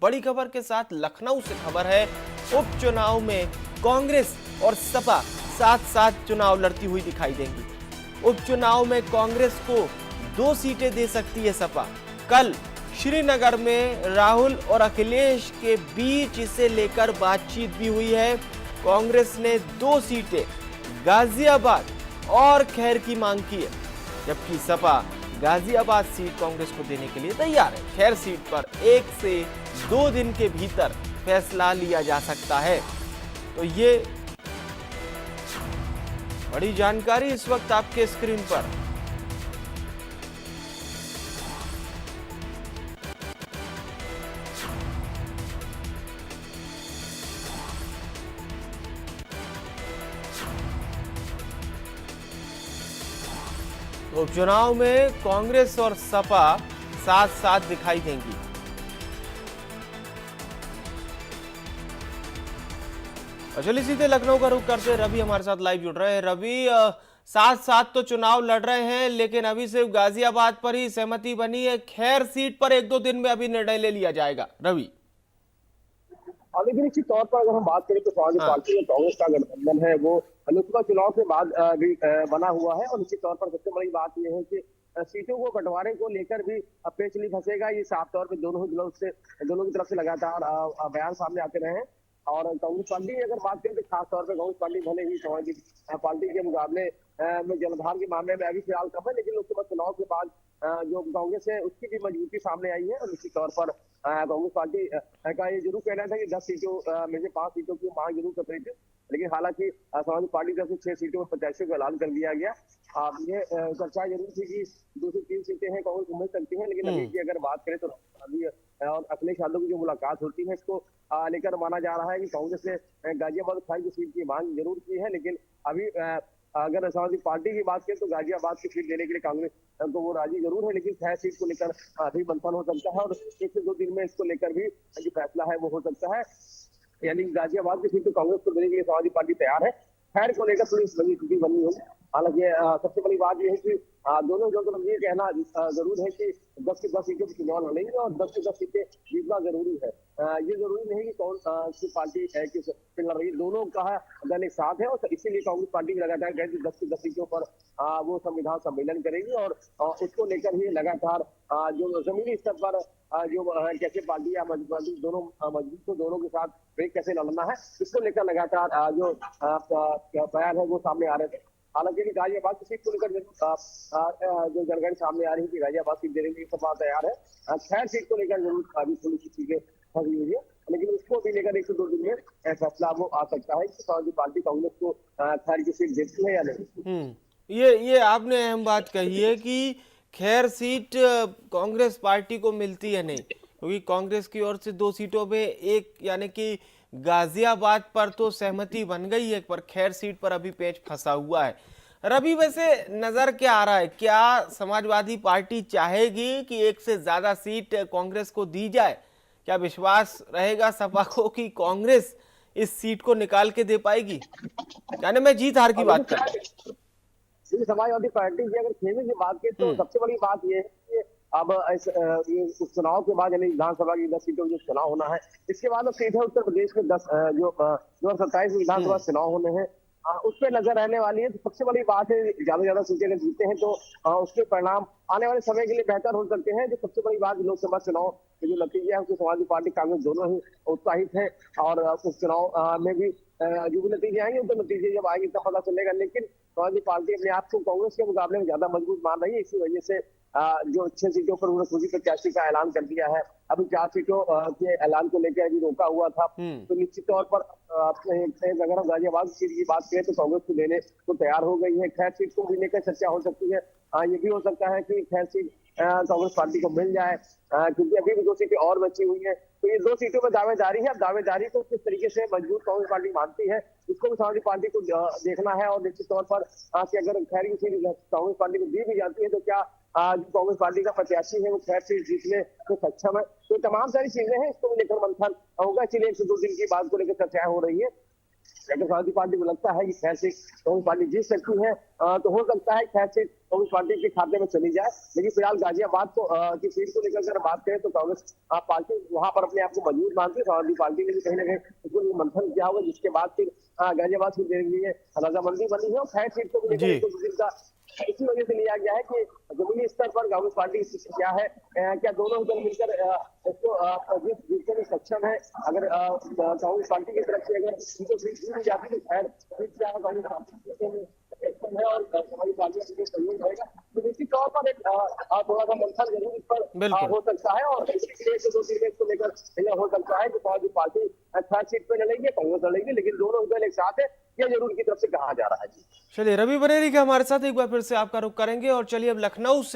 बड़ी खबर के साथ लखनऊ से खबर है। उपचुनाव में कांग्रेस और सपा साथ साथ चुनाव लड़ती हुई दिखाई देंगी। उपचुनाव में कांग्रेस को 2 सीटें दे सकती है सपा। कल श्रीनगर में राहुल और अखिलेश के बीच इसे लेकर बातचीत भी हुई है। कांग्रेस ने 2 सीटें गाजियाबाद और खैर की मांग की है, जबकि सपा गाजियाबाद सीट कांग्रेस को देने के लिए तैयार है। खैर सीट पर 1 से 2 दिन के भीतर फैसला लिया जा सकता है। तो ये बड़ी जानकारी इस वक्त आपके स्क्रीन पर। उपचुनाव में कांग्रेस और सपा साथ साथ दिखाई देंगी। चलिए सीधे लखनऊ का रुख करते हैं। रवि हमारे साथ लाइव जुड़ रहे हैं। रवि, साथ साथ तो चुनाव लड़ रहे हैं, लेकिन अभी सिर्फ गाजियाबाद पर ही सहमति बनी है। खैर सीट पर 1-2 दिन में अभी निर्णय ले लिया जाएगा। रवि, लेकिन निश्चित तौर पर अगर हम बात करें तो समाजवादी पार्टी और कांग्रेस का गठबंधन है वो लोकसभा चुनाव के बाद भी बना हुआ है। और निश्चित तौर पर सबसे बड़ी बात यह है कि सीटों को बंटवारे को लेकर भी पेच नहीं फंसेगा। ये साफ तौर पर दोनों की तरफ से लगातार बयान सामने आते रहे हैं। और कांग्रेस पार्टी की अगर बात करें तो खास तौर पर कांग्रेस पार्टी भले ही समाजवादी पार्टी के मुकाबले में जलधार के मामले में अभी फिलहाल कम है, लेकिन लोकसभा चुनाव के बाद जो कांग्रेस है उसकी भी मजबूती सामने आई है। और निश्चित तौर पर कांग्रेस पार्टी का ये जरूर कहना था कि 10 सीटों में से 5 सीटों की मांग जरूर कर रही थी, लेकिन हालांकि समाजवादी पार्टी की तरफ से 6 सीटों में प्रत्याशियों का ऐलान कर दिया गया। ये चर्चा जरूर थी कि 2 से 3 सीटें हैं कांग्रेस को मिल सकती है, लेकिन अभी की अगर बात करें तो अभी और अखिलेश यादव की जो मुलाकात होती है इसको लेकर माना जा रहा है कि कांग्रेस ने गाजियाबाद की सीट की मांग जरूर की है, लेकिन अभी अगर समाजवादी पार्टी की बात करें तो गाजियाबाद की सीट देने के लिए कांग्रेस तो वो राजी जरूर है, लेकिन 6 सीट को लेकर अभी मंथन हो सकता है और 1 से 2 दिन में इसको लेकर भी जो फैसला है वो हो सकता है। यानी गाजियाबाद की सीट तो कांग्रेस को देने के लिए समाजवादी पार्टी तैयार है। खैर को लेकर थोड़ी स्थिति बनी हुई। हालांकि सबसे बड़ी बात यह है कि दोनों जो तो ये कहना जरूर है कि 10 की 10 सीटें चुनाव लड़ेंगे और 10 की 10 सीटें जीतना जरूरी है। ये जरूरी नहीं कि कौन सी पार्टी है किस लड़ रही है, दोनों का दल एक साथ है। और इसीलिए कांग्रेस पार्टी लगातार कहती है 10 की 10 सीटों पर वो संविधान सम्मेलन करेगी और उसको लेकर ही लगातार जो जमीनी स्तर पर जो कैसे पार्टी या मजबूत दोनों के साथ कैसे लड़ना है, इसको लेकर लगातार जो बयान है वो सामने आ रहे थे। हालांकि गाजियाबाद की सीट को लेकर जो जानकारी सामने आ रही है कि गाजियाबाद सीट देने के लिए सपा तैयार है। खैर सीट को लेकर जरूर अभी थोड़ी सी चीजें फंसी हुई है, लेकिन उसको भी लेकर 1 से 2 दिन में फैसला वो आ सकता है कि समाजवादी पार्टी कांग्रेस को खैर की सीट देती है या नहीं। ये आपने अहम बात कही है कि खैर सीट कांग्रेस पार्टी को मिलती है नहीं, क्योंकि कांग्रेस की ओर से 2 सीटों में एक यानी कि गाजियाबाद पर तो सहमति बन गई है, पर खैर सीट पर अभी पेच फंसा हुआ है। रवि, वैसे नजर क्या आ रहा है, क्या समाजवादी पार्टी चाहेगी कि 1 से ज्यादा सीट कांग्रेस को दी जाए? क्या विश्वास रहेगा सपा को कि कांग्रेस इस सीट को निकाल के दे पाएगी? यानी मैं जीत हार की बात कर रहा हूं। समाजवादी पार्टी की अगर खेमे की बात करें तो सबसे बड़ी बात यह है कि अब इस चुनाव के बाद यानी विधानसभा की 10 सीटों जो चुनाव होना है, इसके बाद सीधे उत्तर प्रदेश में 2027 विधानसभा चुनाव होने हैं, उस पर नजर रहने वाली है। तो सबसे बड़ी बात है ज्यादा से ज्यादा सीटें अगर जीते हैं तो उसके परिणाम आने वाले समय के लिए बेहतर हो सकते हैं। जो सबसे बड़ी बात लोकसभा चुनाव के जो नतीजे है उसमें समाजवादी पार्टी कांग्रेस दोनों ही उत्साहित है और उस चुनाव में भी जो भी नतीजे आएंगे तो नतीजे जब आएंगे तब पता चलेगा। लेकिन समाजवादी पार्टी अपने आप को कांग्रेस के मुकाबले में ज्यादा मजबूत मान रही है, इसी वजह से जो 6 सीटों पर उन्होंने खुद प्रत्याशी का ऐलान कर दिया है। अभी 4 सीटों के ऐलान को लेकर अभी रोका हुआ था, तो निश्चित तौर पर अगर हम गाजियाबाद सीट की बात करें तो कांग्रेस को देने को तैयार हो गई है। खैर सीट को भी लेकर चर्चा हो सकती है। ये भी हो सकता है कि खैर सीट कांग्रेस पार्टी को मिल जाए, क्योंकि अभी भी 2 सीटें और बची हुई है। तो ये 2 सीटों में दावेदारी है। अब दावेदारी को किस तरीके से मजबूत कांग्रेस पार्टी मानती है, इसको भी समाजवादी पार्टी को देखना है। और निश्चित तौर पर कि अगर खैर की सीट कांग्रेस पार्टी को दी भी जाती है तो क्या जो कांग्रेस पार्टी का प्रत्याशी है वो खैर सीट जीतने को सक्षम है। तो तमाम सारी चीजें हैं, इसको लेकर मंथन होगा। इसलिए 1 से 2 दिन की बात को लेकर चर्चाएं हो रही है। अगर समाजवादी पार्टी को लगता है कि 6 सीट कांग्रेस पार्टी जीत सकती है, तो हो सकता है 6 सीट कांग्रेस पार्टी के खाते में चली जाए। लेकिन फिलहाल गाजियाबाद की सीट को लेकर अगर बात करें तो कांग्रेस पार्टी वहां पर अपने आप को मजबूत मानती है। समाजवादी पार्टी ने भी कहीं ना कहीं उसको मंथन किया होगा, जिसके बाद फिर गाजियाबाद सीट देने के लिए रजामंदी बनी है। और 6 सीट को जी। लेकर का इसी वजह से लिया गया है कि जमीनी स्तर पर कांग्रेस पार्टी की स्थिति क्या है, क्या दोनों दल मिलकर इसको जीतने में सक्षम है। अगर कांग्रेस पार्टी की तरफ से अगर इनको सीट दी जाती है तो शायद कांग्रेस पार्टी में सक्षम है और हमारी पार्टी का सहयोग रहेगा। तो निश्चित तौर पर एक थोड़ा सा मंथन जरूर इस पर बिल्कुल। हो सकता है और एक दो तीन को लेकर यह हो सकता है कि समाजवादी पार्टी 6 सीट पे लड़ेगी, कांग्रेस लड़ेगी, लेकिन दोनों दल एक साथ है, यह जरूर उनकी तरफ से कहा जा रहा है। चलिए, रवि बरेली का हमारे साथ एक बार फिर से आपका रुख करेंगे और चलिए अब लखनऊ से